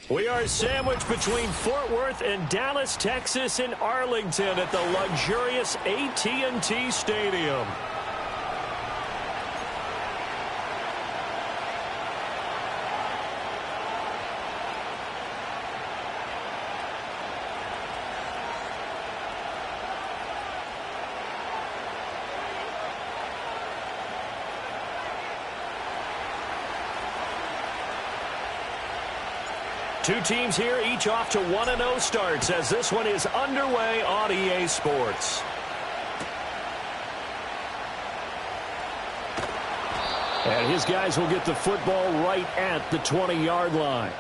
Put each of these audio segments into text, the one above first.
We are sandwiched between Fort Worth and Dallas, Texas, and Arlington at the luxurious AT&T Stadium. Two teams here, each off to 1-0 starts as this one is underway on EA Sports. And his guys will get the football right at the 20-yard line.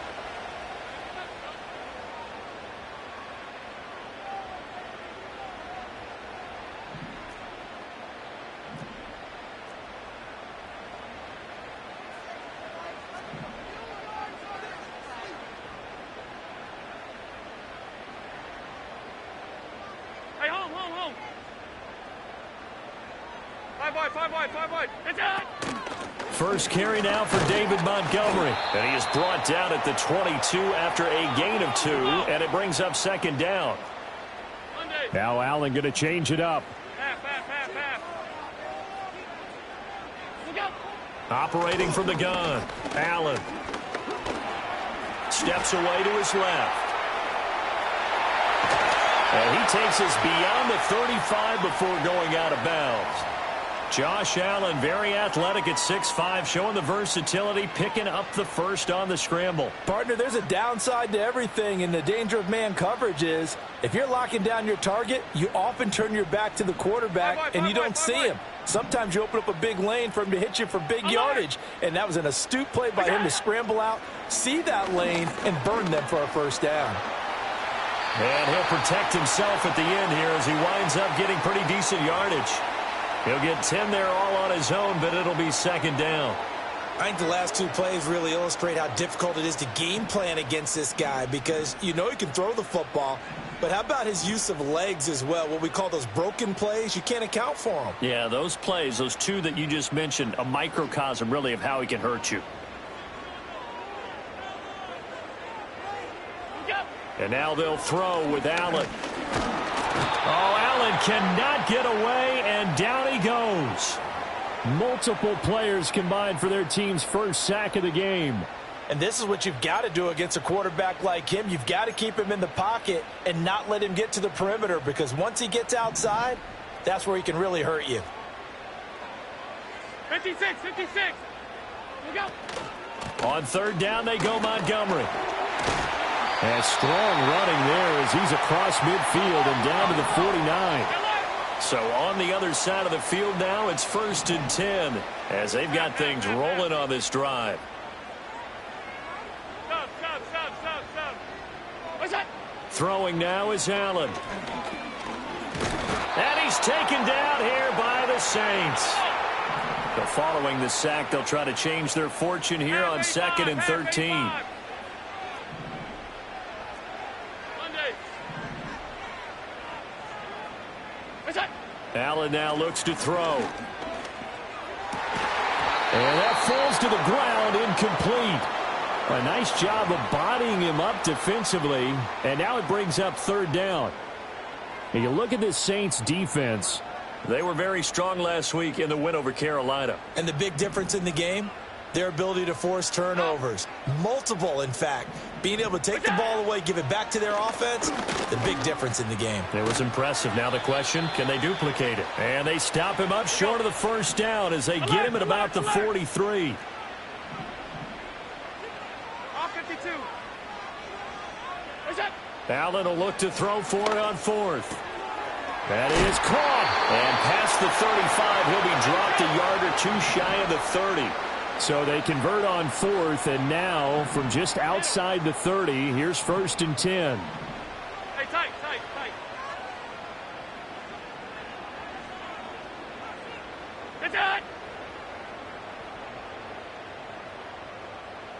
First carry now for David Montgomery. And he is brought down at the 22 after a gain of 2, and it brings up second down. Now Allen going to change it up. Operating from the gun. Allen steps away to his left. And he takes us beyond the 35 before going out of bounds. Josh Allen, very athletic at 6'5", showing the versatility, picking up the first on the scramble. Partner, there's a downside to everything, and the danger of man coverage is if you're locking down your target, you often turn your back to the quarterback, and you don't see him. Sometimes you open up a big lane for him to hit you for big yardage, and that was an astute play by him to scramble out, see that lane, and burn them for a first down. And he'll protect himself at the end here as he winds up getting pretty decent yardage. He'll get 10 there all on his own, but it'll be second down. I think the last two plays really illustrate how difficult it is to game plan against this guy because you know he can throw the football, but how about his use of legs as well? What we call those broken plays, you can't account for them. Yeah, those plays, those two that you just mentioned, a microcosm really of how he can hurt you. And now they'll throw with Allen. Oh, Allen cannot get away, and down he goes. Multiple players combined for their team's first sack of the game. And this is what you've got to do against a quarterback like him. You've got to keep him in the pocket and not let him get to the perimeter because once he gets outside, that's where he can really hurt you. 56. Look out. On third down, they go Montgomery. And strong running there as he's across midfield and down to the 49. So on the other side of the field now, it's 1st and 10 as they've got things rolling on this drive. Stop. What's that? Throwing now is Allen. And he's taken down here by the Saints. So following the sack, they'll try to change their fortune here on 2nd and 13. Allen now looks to throw. And that falls to the ground, incomplete. A nice job of bodying him up defensively, and now it brings up third down. And you look at this Saints defense. They were very strong last week in the win over Carolina. And the big difference in the game, their ability to force turnovers. Multiple, in fact. Being able to take the ball away, give it back to their offense, the big difference in the game. It was impressive. Now the question, can they duplicate it? And they stop him up short of the first down as they get him at about the 43. Allen will look to throw for it on 4th. That is caught. And past the 35, he'll be dropped a yard or two shy of the 30. So they convert on 4th, and now from just outside the 30, here's 1st and 10. Hey, tight.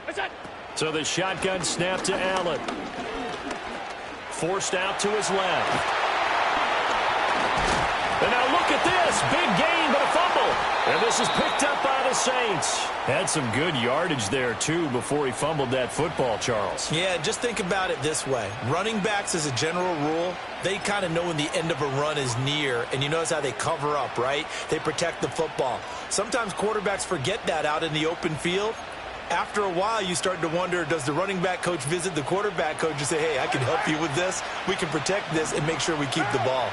That's it. So the shotgun snap to Allen. Forced out to his left. And now look at this? Big gain, but a fumble. And this is picked up by the Saints. Had some good yardage there, too, before he fumbled that football, Charles. Yeah, just think about it this way. Running backs, as a general rule, they kind of know when the end of a run is near, and you notice how they cover up, right? They protect the football. Sometimes quarterbacks forget that out in the open field. After a while, you start to wonder, does the running back coach visit the quarterback coach and say, hey, I can help you with this. We can protect this and make sure we keep the ball.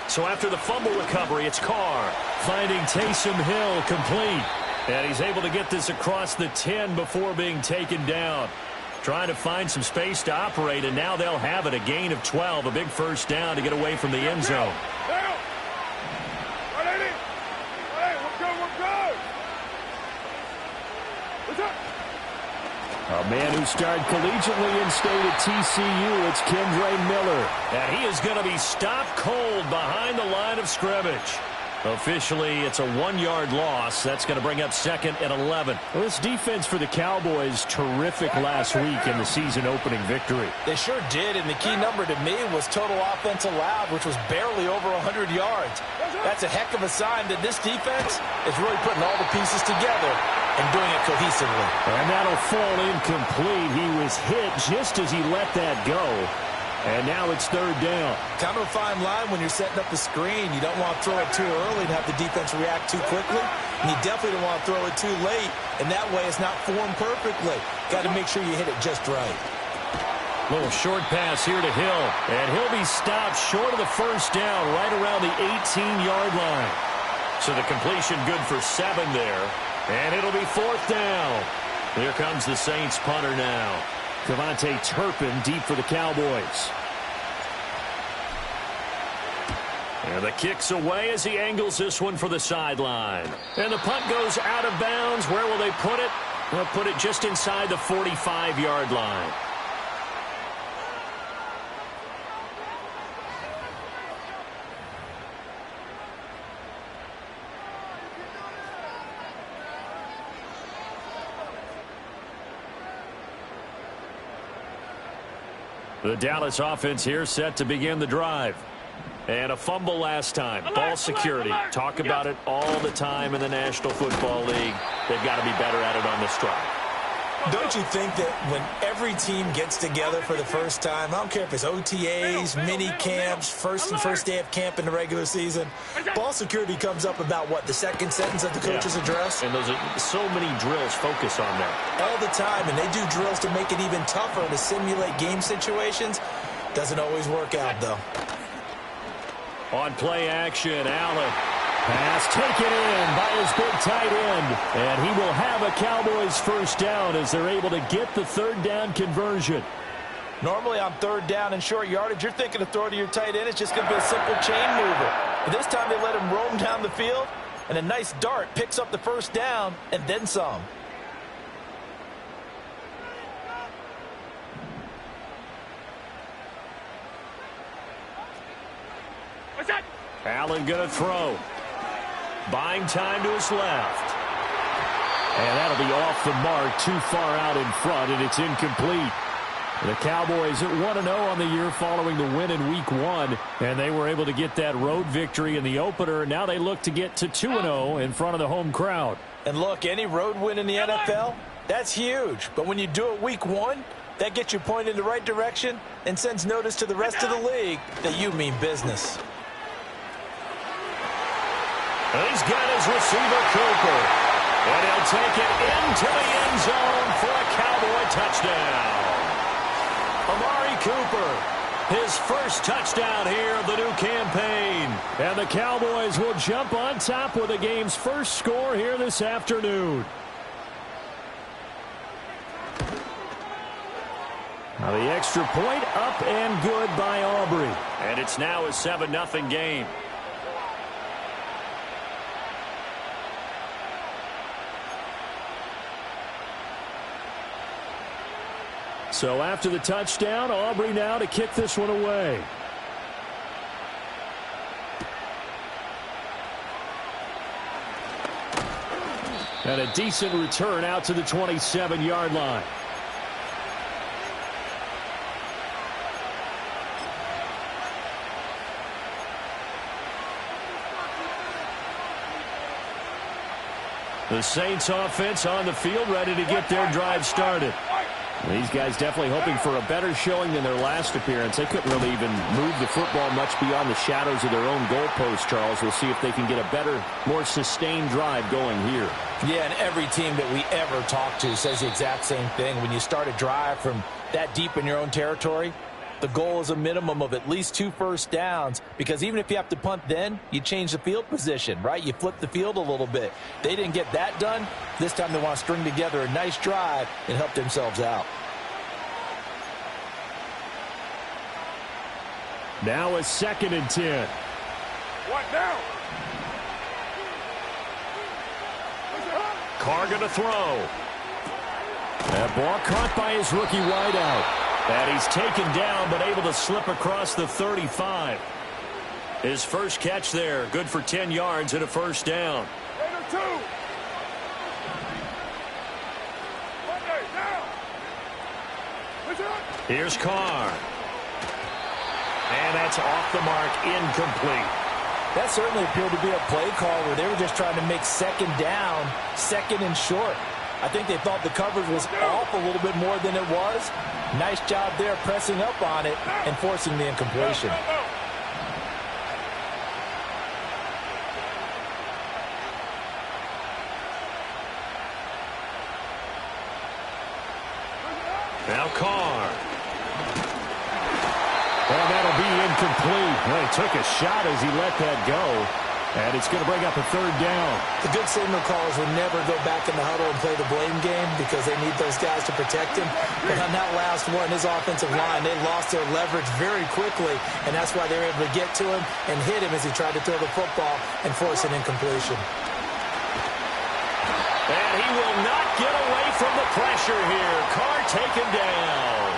So after the fumble recovery, it's Carr finding Taysom Hill complete. And he's able to get this across the 10 before being taken down. Trying to find some space to operate, and now they'll have it. A gain of 12, a big first down to get away from the end zone. A man who starred collegiately in state at TCU, it's Kendre Miller. And he is going to be stopped cold behind the line of scrimmage. Officially, it's a 1-yard loss. That's going to bring up 2nd and 11. Well, this defense for the Cowboys, terrific last week in the season-opening victory. They sure did, and the key number to me was total offense allowed, which was barely over 100 yards. That's a heck of a sign that this defense is really putting all the pieces together and doing it cohesively. And that'll fall incomplete. He was hit just as he let that go. And now it's 3rd down. Kind of a fine line when you're setting up the screen. You don't want to throw it too early and have the defense react too quickly. And you definitely don't want to throw it too late. And that way it's not formed perfectly. Got to make sure you hit it just right. Little short pass here to Hill. And he'll be stopped short of the first down right around the 18-yard line. So the completion good for 7 there. And it'll be 4th down. Here comes the Saints punter now. Devontae Turpin deep for the Cowboys. And the kick's away as he angles this one for the sideline. And the punt goes out of bounds. Where will they put it? They'll put it just inside the 45-yard line. The Dallas offense here set to begin the drive. And a fumble last time. Ball security. Talk about it all the time in the National Football League. They've got to be better at it on this drive. Don't you think that when every team gets together for the first time, I don't care if it's OTAs, mini camps, first day of camp in the regular season, ball security comes up about what, the second sentence of the coach's address? And those are so many drills focus on that. All the time, and they do drills to make it even tougher to simulate game situations. Doesn't always work out, though. On play action, Allen. Pass taken in by his big tight end. And he will have a Cowboys first down as they're able to get the 3rd down conversion. Normally on 3rd down and short yardage, you're thinking of throwing to your tight end. It's just going to be a simple chain mover. But this time they let him roam down the field, and a nice dart picks up the first down and then some. Allen going to throw. Buying time to his left. And that'll be off the mark, too far out in front, and it's incomplete. The Cowboys at 1-0 on the year following the win in Week 1, and they were able to get that road victory in the opener. Now they look to get to 2-0 in front of the home crowd. And look, any road win in the NFL, that's huge. But when you do it Week 1, that gets you pointed in the right direction and sends notice to the rest of the league that you mean business. He's got his receiver, Cooper. And he'll take it into the end zone for a Cowboy touchdown. Amari Cooper, his first touchdown here of the new campaign. And the Cowboys will jump on top with the game's first score here this afternoon. Now the extra point up and good by Aubrey. And it's now a 7-0 game. So after the touchdown, Aubrey now to kick this one away. And a decent return out to the 27-yard line. The Saints offense on the field, ready to get their drive started. These guys definitely hoping for a better showing than their last appearance. They couldn't really even move the football much beyond the shadows of their own goalpost, Charles. We'll see if they can get a better, more sustained drive going here. Yeah, and every team that we ever talk to says the exact same thing. When you start a drive from that deep in your own territory, the goal is a minimum of at least 2 first downs, because even if you have to punt then, you change the field position, right? You flip the field a little bit. They didn't get that done. This time they want to string together a nice drive and help themselves out. Now a 2nd and 10. What now? Carr going to throw. That ball caught by his rookie wideout. And he's taken down, but able to slip across the 35. His first catch there, good for 10 yards and a first down. Here's Carr. And that's off the mark, incomplete. That certainly appeared to be a play call where they were just trying to make 2nd down, 2nd and short. I think they thought the coverage was off a little bit more than it was. Nice job there pressing up on it and forcing the incompletion. Now Carr. And that'll be incomplete. Well, he took a shot as he let that go. And it's going to bring up a 3rd down. The good signal callers will never go back in the huddle and play the blame game because they need those guys to protect him. But on that last one, his offensive line, they lost their leverage very quickly, and that's why they were able to get to him and hit him as he tried to throw the football and force an incompletion. And he will not get away from the pressure here. Carr taken down.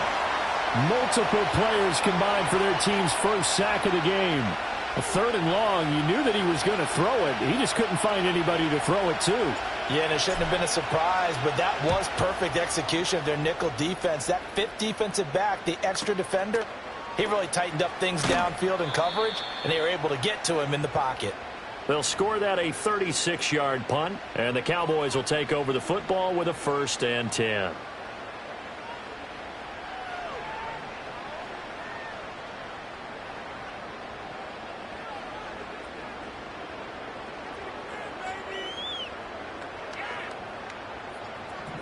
Multiple players combined for their team's first sack of the game. A 3rd and long, you knew that he was going to throw it. He just couldn't find anybody to throw it to. Yeah, and it shouldn't have been a surprise, but that was perfect execution of their nickel defense. That 5th defensive back, the extra defender, he really tightened up things downfield in coverage, and they were able to get to him in the pocket. They'll score that a 36-yard punt, and the Cowboys will take over the football with a 1st and 10.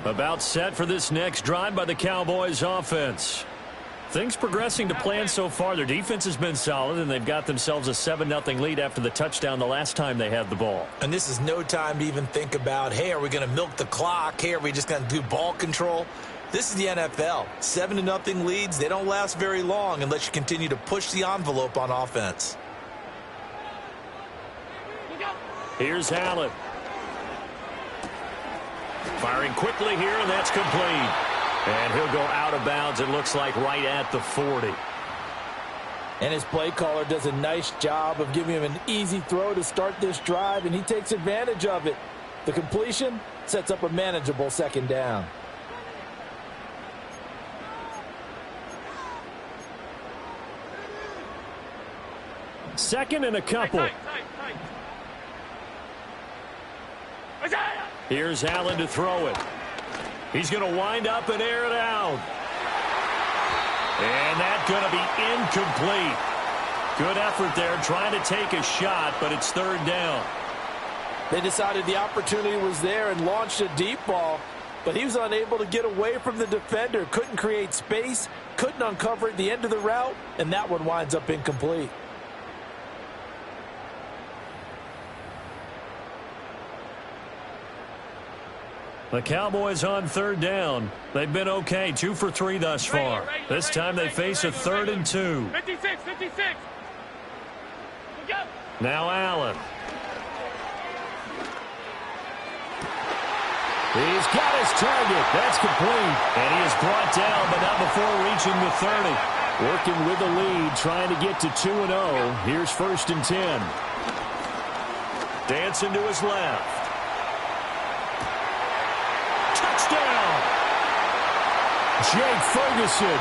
About set for this next drive by the Cowboys offense. Things progressing to plan so far. Their defense has been solid, and they've got themselves a 7-0 lead after the touchdown the last time they had the ball. And this is no time to even think about, hey, are we going to milk the clock? Hey, are we just going to do ball control? This is the NFL. 7-0 leads, they don't last very long unless you continue to push the envelope on offense. Here's Allen. Firing quickly here, and that's complete. And he'll go out of bounds, it looks like, right at the 40. And his play caller does a nice job of giving him an easy throw to start this drive, and he takes advantage of it. The completion sets up a manageable 2nd down. Second and a couple. Here's Allen to throw it. He's going to wind up and air it out. And that's going to be incomplete. Good effort there trying to take a shot, but it's 3rd down. They decided the opportunity was there and launched a deep ball, but he was unable to get away from the defender. Couldn't create space, couldn't uncover at the end of the route, and that one winds up incomplete. The Cowboys on 3rd down. They've been okay, 2 for 3 thus far. This time they face a 3rd and 2. 56. Now Allen. He's got his target. That's complete. And he is brought down, but not before reaching the 30. Working with the lead, trying to get to 2-0. Here's 1st and 10. Dancing to his left. Jake Ferguson,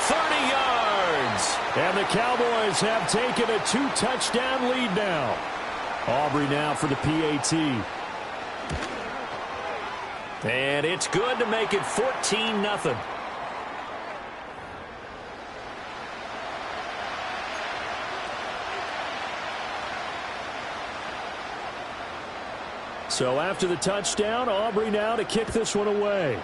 30 yards. And the Cowboys have taken a 2-touchdown lead now. Aubrey now for the PAT. And it's good to make it 14-0. So after the touchdown, Aubrey now to kick this one away.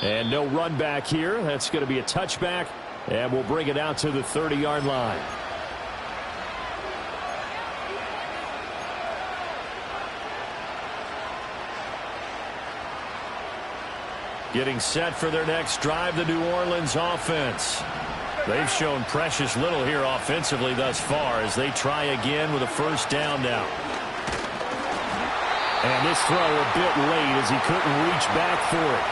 And no run back here. That's going to be a touchback, and we'll bring it out to the 30-yard line. Getting set for their next drive, the New Orleans offense. They've shown precious little here offensively thus far as they try again with a first down now. And this throw a bit late as he couldn't reach back for it.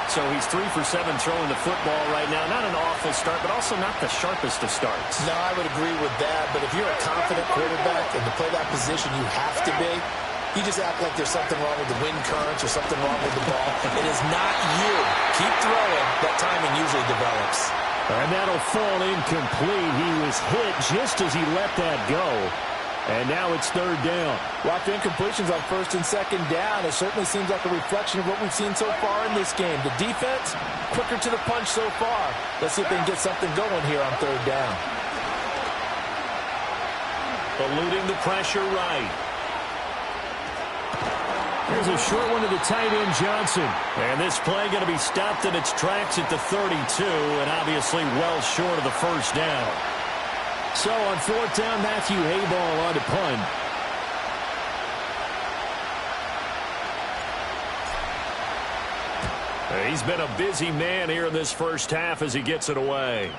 So he's 3 for 7 throwing the football right now. Not an awful start, but also not the sharpest of starts. No, I would agree with that. But if you're a confident quarterback and to play that position, you have to be. You just act like there's something wrong with the wind currents or something wrong with the ball. It is not you. Keep throwing. That timing usually develops. And that'll fall incomplete. He was hit just as he let that go. And now it's third down. Well, after incompletions on first and second down, it certainly seems like a reflection of what we've seen so far in this game. The defense, quicker to the punch so far. Let's see if they can get something going here on third down. Eluding the pressure right. Here's a short one to the tight end, Johnson. And this play going to be stopped in its tracks at the 32, and obviously well short of the first down. So on fourth down, Matthew Hayball on to punt. He's been a busy man here in this first half as he gets it away.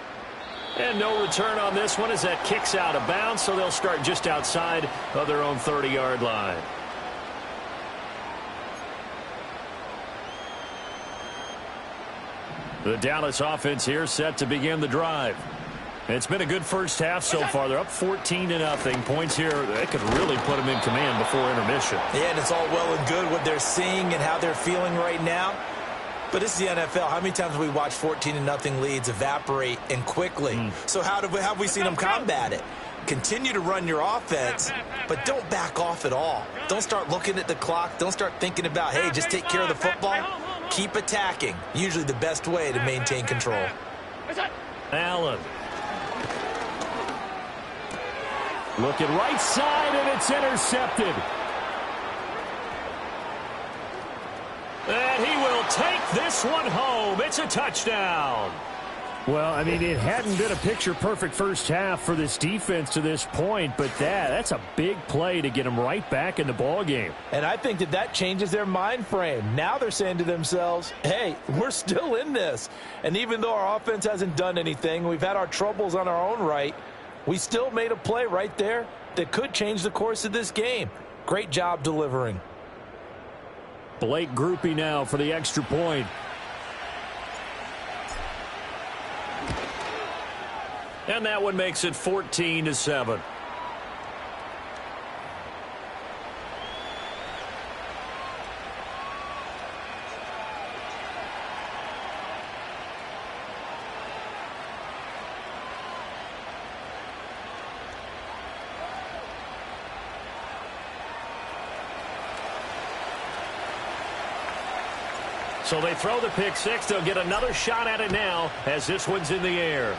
And no return on this one as that kicks out of bounds, so they'll start just outside of their own 30-yard line. The Dallas offense here set to begin the drive. It's been a good first half so far. They're up 14-0. Points here, they could really put them in command before intermission. Yeah, and it's all well and good what they're seeing and how they're feeling right now. But this is the NFL. How many times have we watched 14-0 leads evaporate and quickly? So how have we seen them combat it? Continue to run your offense, but don't back off at all. Don't start looking at the clock. Don't start thinking about, hey, just take care of the football. Keep attacking. Usually the best way to maintain control. Allen. Looking right side, and it's intercepted. And he will take this one home. It's a touchdown. Well, I mean, it hadn't been a picture-perfect first half for this defense to this point, but that's a big play to get them right back in the ballgame. And I think that changes their mind frame. Now they're saying to themselves, hey, we're still in this. And even though our offense hasn't done anything, we've had our troubles on our own right, we still made a play right there that could change the course of this game. Great job delivering. Blake Groupie now for the extra point. And that one makes it 14-7. So they throw the pick six. They'll get another shot at it now as this one's in the air.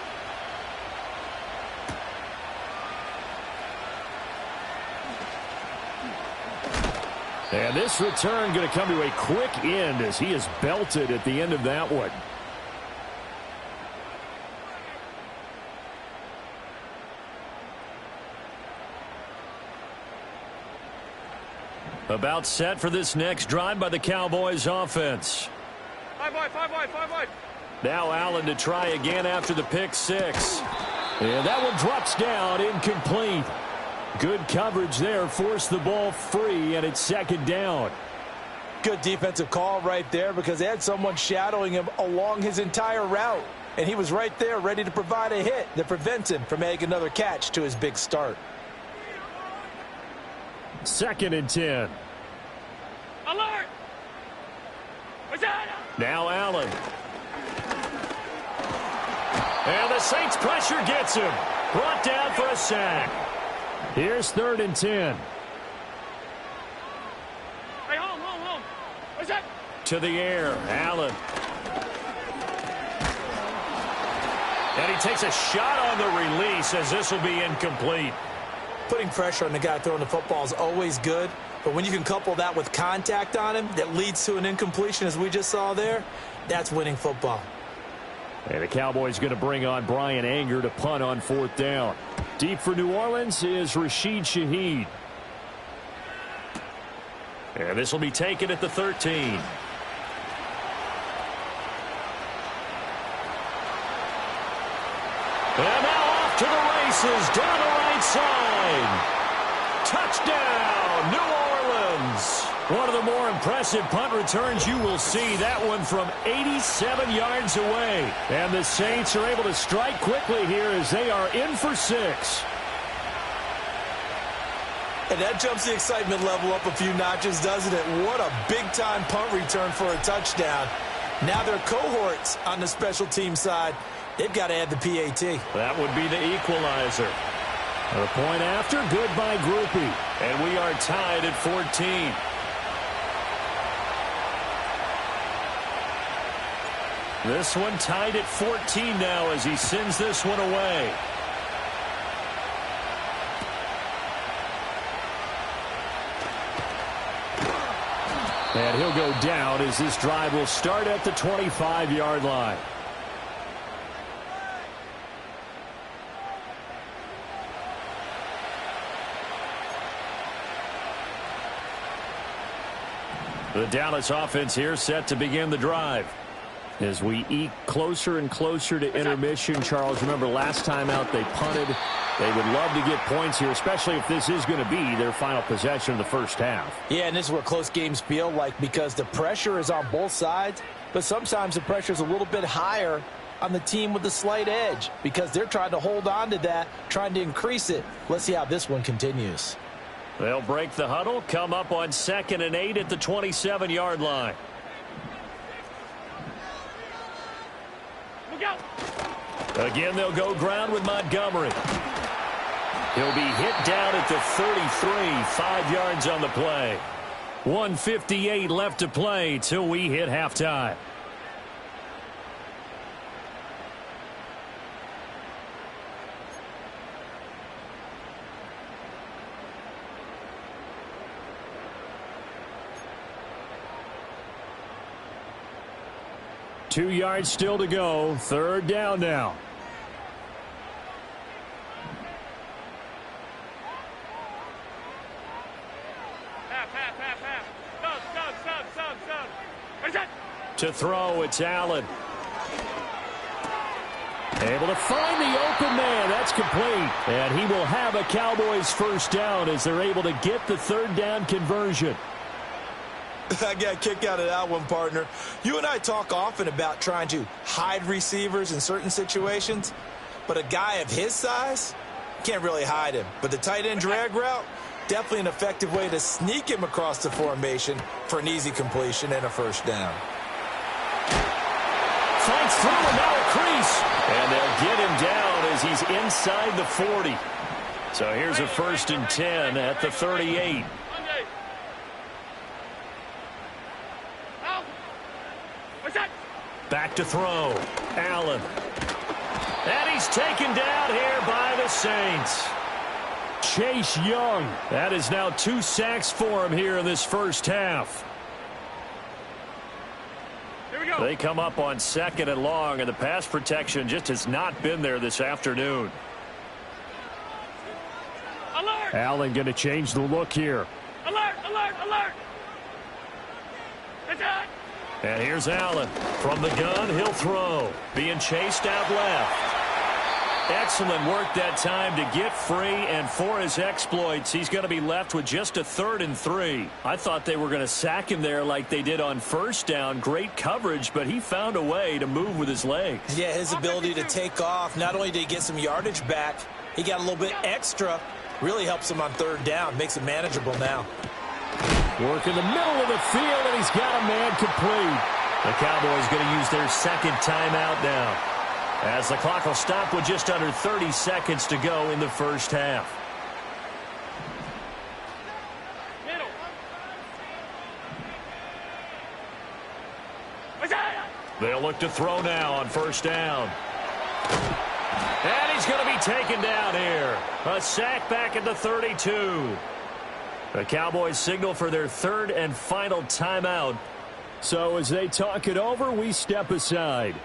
And this return going to come to a quick end as he is belted at the end of that one. About set for this next drive by the Cowboys offense. 5 wide. Now Allen to try again after the pick six. And that one drops down, incomplete. Good coverage there, forced the ball free, and it's second down. Good defensive call right there because they had someone shadowing him along his entire route. And he was right there ready to provide a hit that prevents him from making another catch to his big start. 2nd and 10. Alert! Now Allen. And the Saints pressure gets him. Brought down for a sack. Here's 3rd and 10. Hey, home. What's that? To the air, Allen. And he takes a shot on the release as this will be incomplete. Putting pressure on the guy throwing the football is always good, but when you can couple that with contact on him that leads to an incompletion, as we just saw there, that's winning football. And the Cowboys going to bring on Brian Anger to punt on 4th down. Deep for New Orleans is Rashid Shaheed. And this will be taken at the 13. And now off to the races down the right side. Touchdown, New Orleans. One of the more impressive punt returns you will see. That one from 87 yards away. And the Saints are able to strike quickly here as they are in for 6. And that jumps the excitement level up a few notches, doesn't it? What a big-time punt return for a touchdown. Now their cohorts on the special team side, they've got to add the PAT. That would be the equalizer. A point after, good by Groupie. And we are tied at 14. This one tied at 14 now as he sends this one away. And he'll go down as this drive will start at the 25-yard line. The Dallas offense here set to begin the drive. As we eke closer and closer to intermission, Charles, remember last time out they punted. They would love to get points here, especially if this is going to be their final possession of the first half. Yeah, and this is what close games feel like because the pressure is on both sides, but sometimes the pressure is a little bit higher on the team with the slight edge because they're trying to hold on to that, trying to increase it. Let's see how this one continues. They'll break the huddle, come up on 2nd and 8 at the 27-yard line. Again, they'll go ground with Montgomery. He'll be hit down at the 33, 5 yards on the play. 1:58 left to play till we hit halftime. Two yards still to go. 3rd down now. To throw, it's Allen. Able to find the open man. That's complete. And he will have a Cowboys first down as they're able to get the 3rd down conversion. I got a kick out of that one, partner. You and I talk often about trying to hide receivers in certain situations, but a guy of his size can't really hide him. But the tight end drag route, definitely an effective way to sneak him across the formation for an easy completion and a first down. Fights through a narrow crease. And they'll get him down as he's inside the 40. So here's a 1st and 10 at the 38. Back to throw. Allen. And he's taken down here by the Saints. Chase Young. That is now 2 sacks for him here in this first half. Here we go. They come up on 2nd and long, and the pass protection just has not been there this afternoon. Alert! Allen going to change the look here. Alert! Alert! Alert! Attack! And here's Allen. From the gun, he'll throw. Being chased out left. Excellent work that time to get free, and for his exploits, he's going to be left with just a 3rd and 3. I thought they were going to sack him there like they did on 1st down. Great coverage, but he found a way to move with his legs. Yeah, his ability to take off, not only did he get some yardage back, he got a little bit extra. Really helps him on 3rd down, makes it manageable now. Work in the middle of the field, and he's got a man complete. The Cowboys going to use their second timeout now, as the clock will stop with just under 30 seconds to go in the first half. They'll look to throw now on first down. And he's going to be taken down here. A sack back at the 32. The Cowboys signal for their third and final timeout. So as they talk it over, we step aside.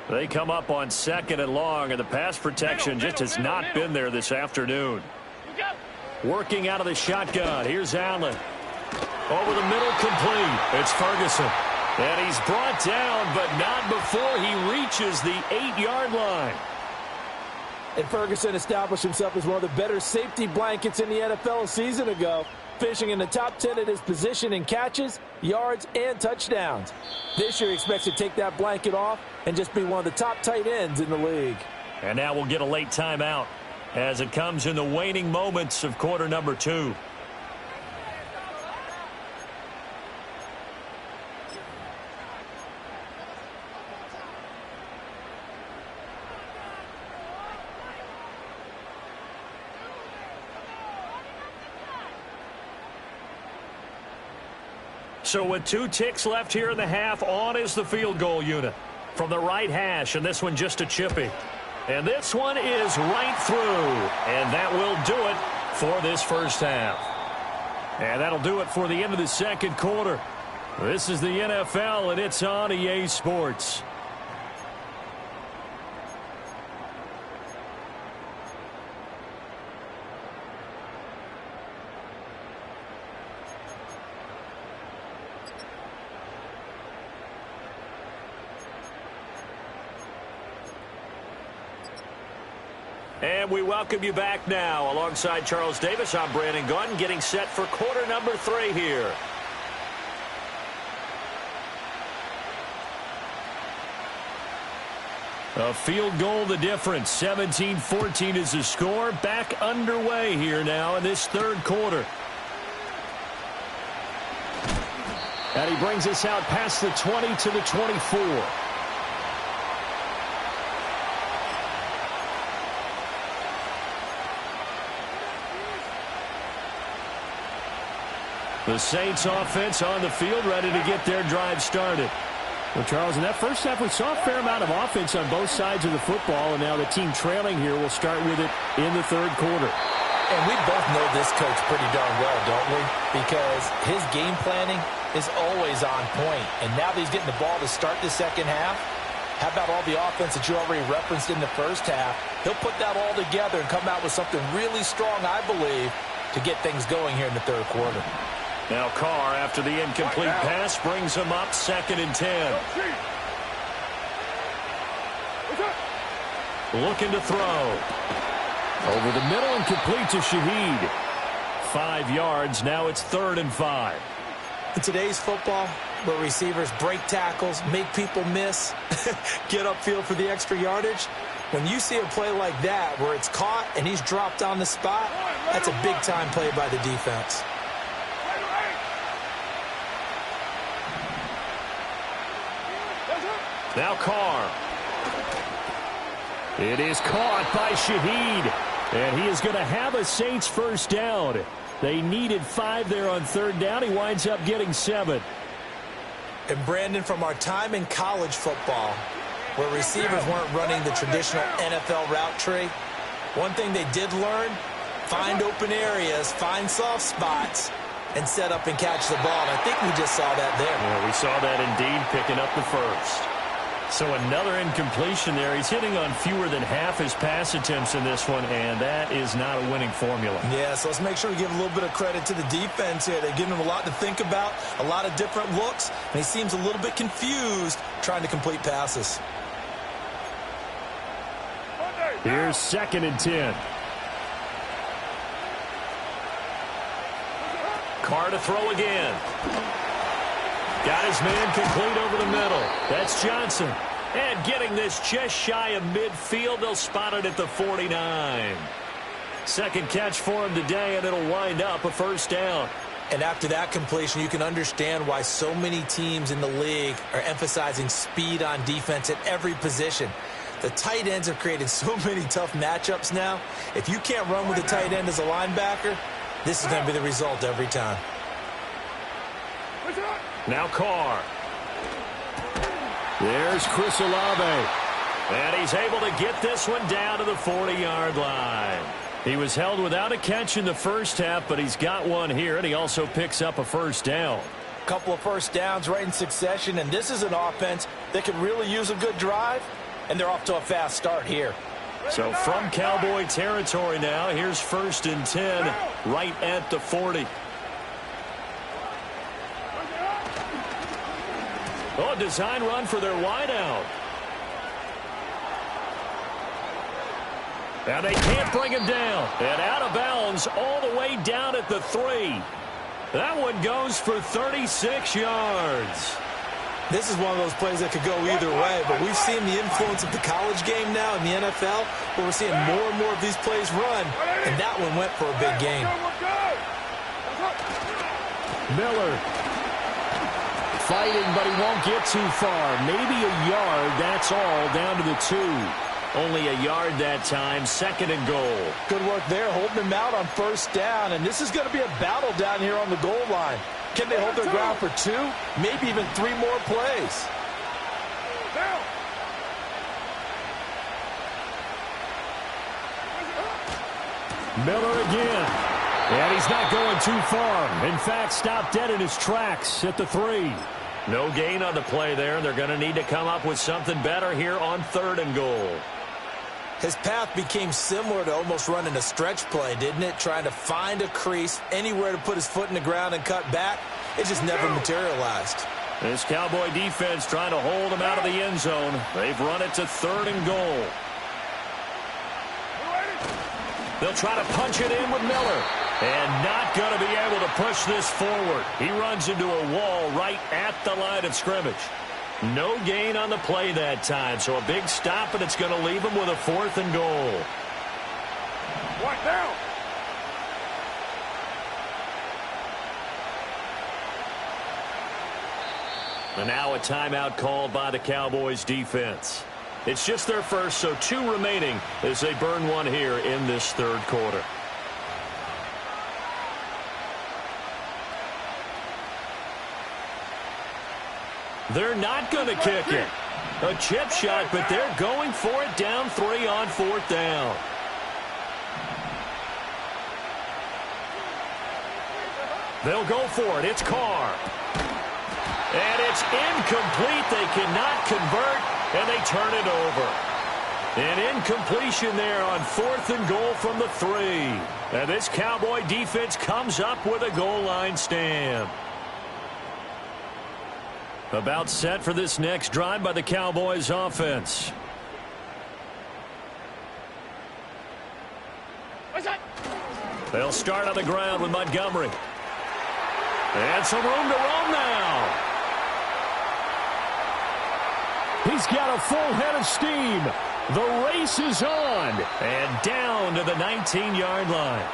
They come up on second and long, and the pass protection just has not been there this afternoon. Working out of the shotgun. Here's Allen. Over the middle, complete. It's Ferguson. And he's brought down, but not before he reaches the 8-yard line. And Ferguson established himself as one of the better safety blankets in the NFL a season ago, finishing in the top 10 at his position in catches, yards, and touchdowns. This year he expects to take that blanket off and just be one of the top tight ends in the league. And now we'll get a late timeout as it comes in the waning moments of quarter number 2. So with 2 ticks left here in the half, on is the field goal unit from the right hash, and this one just a chippy. And this one is right through, and that will do it for this first half. And that'll do it for the end of the second quarter. This is the NFL, and it's on EA Sports. And we welcome you back now. Alongside Charles Davis, I'm Brandon Gaudin, getting set for quarter number 3 here. A field goal the difference. 17-14 is the score. Back underway here now in this third quarter. And he brings us out past the 20 to the 24. The Saints offense on the field, ready to get their drive started. Well, Charles, in that first half, we saw a fair amount of offense on both sides of the football, and now the team trailing here will start with it in the third quarter. And we both know this coach pretty darn well, don't we? Because his game planning is always on point. And now that he's getting the ball to start the second half, how about all the offense that you already referenced in the first half? He'll put that all together and come out with something really strong, I believe, to get things going here in the third quarter. Now Carr, after the incomplete pass, brings him up 2nd and 10. Looking to throw. Over the middle and complete to Shaheed. 5 yards. Now it's 3rd and 5. In today's football, where receivers break tackles, make people miss, get upfield for the extra yardage, when you see a play like that where it's caught and he's dropped on the spot, that's a big-time play by the defense. Now Carr. It is caught by Shaheed. And he is going to have a Saints first down. They needed 5 there on 3rd down. He winds up getting 7. And Brandon, from our time in college football, where receivers weren't running the traditional NFL route tree, one thing they did learn, find open areas, find soft spots, and set up and catch the ball. And I think we just saw that there. Yeah, we saw that indeed, picking up the first. So another incompletion there. He's hitting on fewer than half his pass attempts in this one, and that is not a winning formula. Yeah, so let's make sure we give a little bit of credit to the defense here. They're giving him a lot to think about, a lot of different looks, and he seems a little bit confused trying to complete passes. Here's 2nd and 10. Carr to throw again. Got his man complete over the middle. That's Johnson. And getting this just shy of midfield, they'll spot it at the 49. Second catch for him today, and it'll wind up a first down. And after that completion, you can understand why so many teams in the league are emphasizing speed on defense at every position. The tight ends have created so many tough matchups now. If you can't run with a tight end as a linebacker, this is going to be the result every time. Now Carr. There's Chris Olave. And he's able to get this one down to the 40-yard line. He was held without a catch in the first half, but he's got one here, and he also picks up a first down. Couple of first downs right in succession, and this is an offense that could really use a good drive, and they're off to a fast start here. So from Cowboy territory now, here's 1st and 10 right at the 40. Oh, design run for their wideout. And they can't bring him down. And out of bounds all the way down at the 3. That one goes for 36 yards. This is one of those plays that could go either way, but we've seen the influence of the college game now in the NFL, where we're seeing more and more of these plays run, and that one went for a big gain. Miller fighting, but he won't get too far. Maybe a yard, that's all, down to the 2. Only a yard that time, 2nd and goal. Good work there, holding him out on first down, and this is going to be a battle down here on the goal line. Can they hold their ground for 2? Maybe even 3 more plays. Miller again. And he's not going too far. In fact, stopped dead in his tracks at the 3. No gain on the play there. They're going to need to come up with something better here on 3rd and goal. His path became similar to almost running a stretch play, didn't it? Trying to find a crease, anywhere to put his foot in the ground and cut back. It just never materialized. This Cowboy defense trying to hold him out of the end zone. They've run it to 3rd and goal. They'll try to punch it in with Miller. And not going to be able to push this forward. He runs into a wall right at the line of scrimmage. No gain on the play that time, so a big stop, and it's going to leave him with a 4th and goal. One down. And now a timeout called by the Cowboys defense. It's just their first, so 2 remaining as they burn one here in this 3rd quarter. They're not going to kick it. A chip shot, but they're going for it down 3 on 4th down. They'll go for it. It's Carr. And it's incomplete. They cannot convert, and they turn it over. An incompletion there on 4th and goal from the 3. And this Cowboy defense comes up with a goal line stand. About set for this next drive by the Cowboys offense. They'll start on the ground with Montgomery. And some room to roam now. He's got a full head of steam. The race is on. And down to the 19-yard line.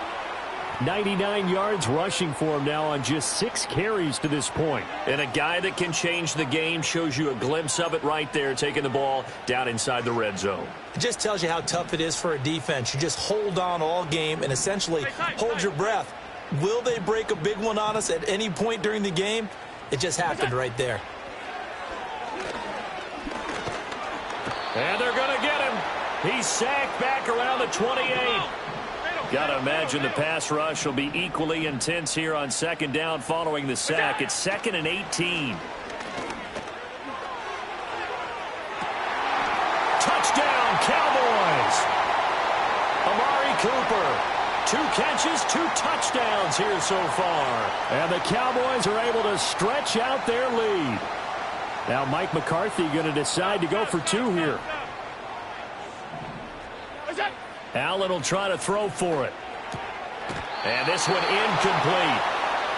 99 yards rushing for him now on just 6 carries to this point. And a guy that can change the game, shows you a glimpse of it right there, taking the ball down inside the red zone. It just tells you how tough it is for a defense. You just hold on all game and essentially hold your breath. Will they break a big one on us at any point during the game? It just happened right there. And they're going to get him. He's sacked back around the 28. Got to imagine the pass rush will be equally intense here on 2nd down following the sack. It's 2nd and 18. Touchdown, Cowboys. Amari Cooper. 2 catches, 2 touchdowns here so far. And the Cowboys are able to stretch out their lead. Now Mike McCarthy going to decide to go for 2 here. Allen will try to throw for it. And this one incomplete.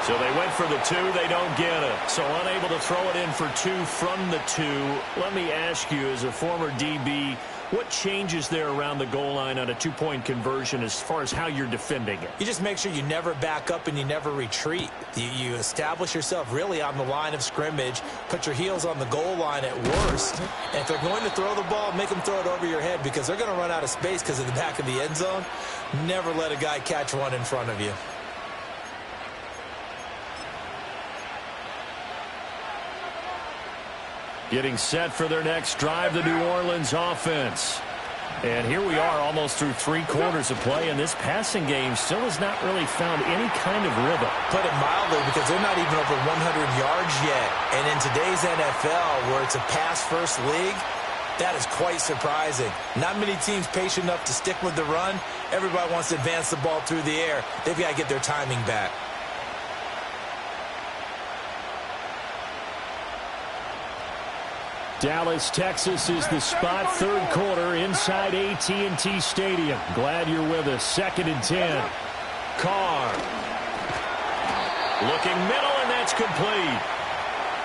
So they went for the 2. They don't get it. So unable to throw it in for 2 from the 2. Let me ask you, as a former DB, what changes there around the goal line on a 2-point conversion as far as how you're defending it? You just make sure you never back up and you never retreat. You establish yourself really on the line of scrimmage, put your heels on the goal line at worst. And if they're going to throw the ball, make them throw it over your head because they're going to run out of space because of the back of the end zone. Never let a guy catch one in front of you. Getting set for their next drive, the New Orleans offense. And here we are almost through 3 quarters of play, and this passing game still has not really found any kind of rhythm. Put it mildly, because they're not even over 100 yards yet. And in today's NFL, where it's a pass-first league, that is quite surprising. Not many teams patient enough to stick with the run. Everybody wants to advance the ball through the air. They've got to get their timing back. Dallas, Texas is the spot. 3rd quarter inside AT&T Stadium. Glad you're with us. 2nd and 10. Carr. Looking middle, and that's complete.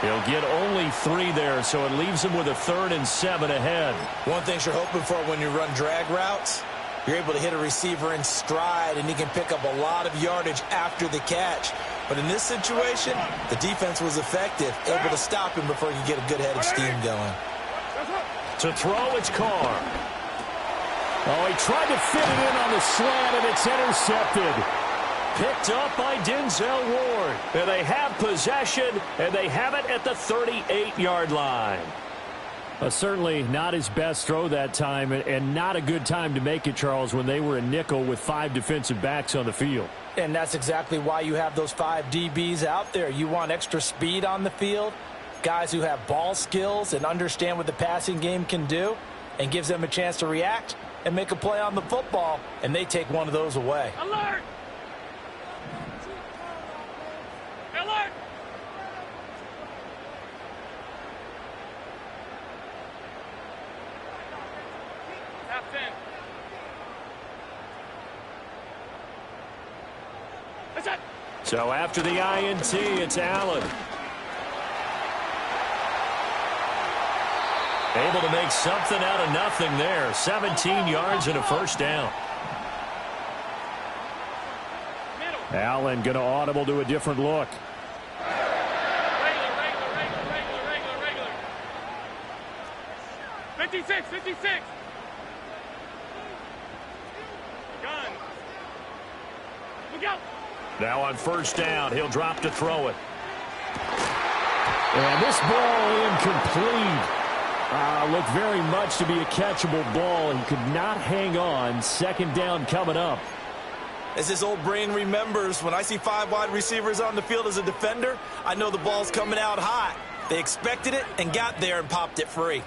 He'll get only 3 there, so it leaves him with a 3rd and 7 ahead. One thing you're hoping for when you run drag routes, you're able to hit a receiver in stride, and he can pick up a lot of yardage after the catch. But in this situation, the defense was effective, able to stop him before he could get a good head of steam going. To throw, it's Carr. Oh, he tried to fit it in on the slant, and it's intercepted. Picked up by Denzel Ward. And they have possession, and they have it at the 38-yard line. Certainly not his best throw that time, and not a good time to make it, Charles, when they were a nickel with 5 defensive backs on the field. And that's exactly why you have those 5 DBs out there. You want extra speed on the field, guys who have ball skills and understand what the passing game can do, and gives them a chance to react and make a play on the football, and they take one of those away. Alert! Alert! Half 10. So after the INT, it's Allen. Able to make something out of nothing there. 17 yards and a 1st down. Allen going to audible to a different look. Regular. 56. Gun. Look out. Now on 1st down, he'll drop to throw it. And this ball incomplete. Looked very much to be a catchable ball. He could not hang on. 2nd down coming up. As his old brain remembers, when I see 5 wide receivers on the field as a defender, I know the ball's coming out hot. They expected it and got there and popped it free.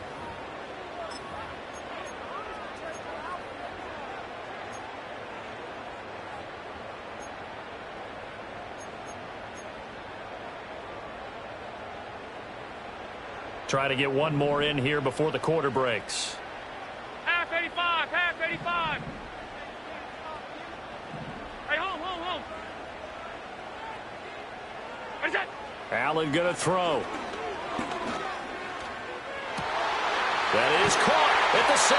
Try to get one more in here before the quarter breaks. Half 85. Hey, home. Where's that? Allen going to throw. That is caught at the 7.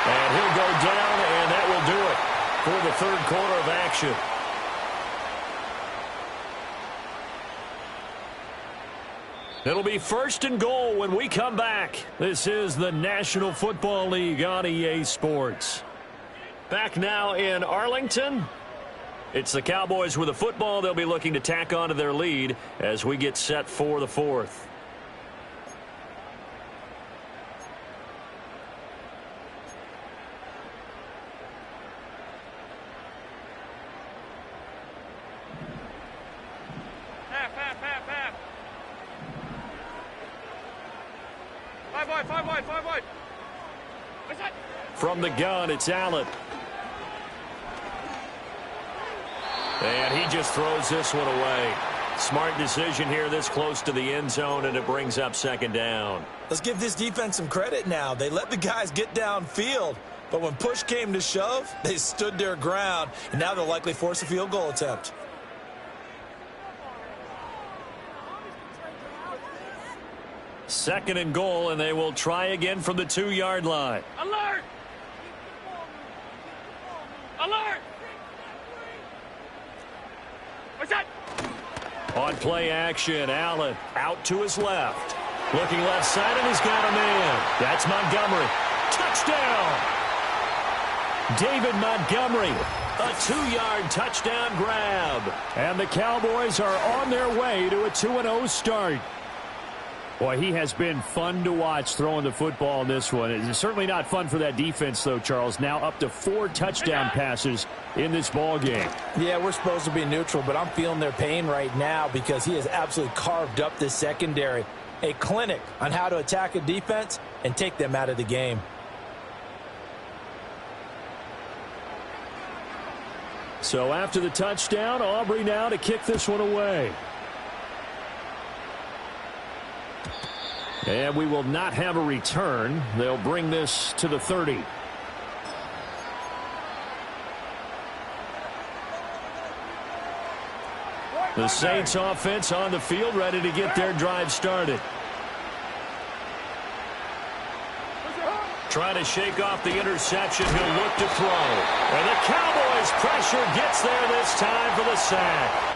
And he'll go down, and that will do it for the 3rd quarter of action. It'll be 1st and goal when we come back. This is the National Football League on EA Sports. Back now in Arlington. It's the Cowboys with a football. They'll be looking to tack onto their lead as we get set for the 4th. Half. 5 wide. Where's that? From the gun, it's Allen. And he just throws this one away. Smart decision here this close to the end zone, and it brings up 2nd down. Let's give this defense some credit now. They let the guys get downfield. But when push came to shove, they stood their ground, and now they'll likely force a field goal attempt. Second and goal, and they will try again from the 2-yard line. Alert! Alert! What's that? On play action, Allen out to his left. Looking left side, and he's got a man. That's Montgomery. Touchdown! David Montgomery, a 2-yard touchdown grab. And the Cowboys are on their way to a 2-0 start. Boy, he has been fun to watch throwing the football in this one. It's certainly not fun for that defense, though, Charles. Now up to 4 touchdown passes in this ball game. Yeah, we're supposed to be neutral, but I'm feeling their pain right now because he has absolutely carved up this secondary. A clinic on how to attack a defense and take them out of the game. So after the touchdown, Aubrey now to kick this one away. And we will not have a return. They'll bring this to the 30. The Saints offense on the field, ready to get their drive started. Trying to shake off the interception. He'll look to throw. And the Cowboys pressure gets there this time for the sack.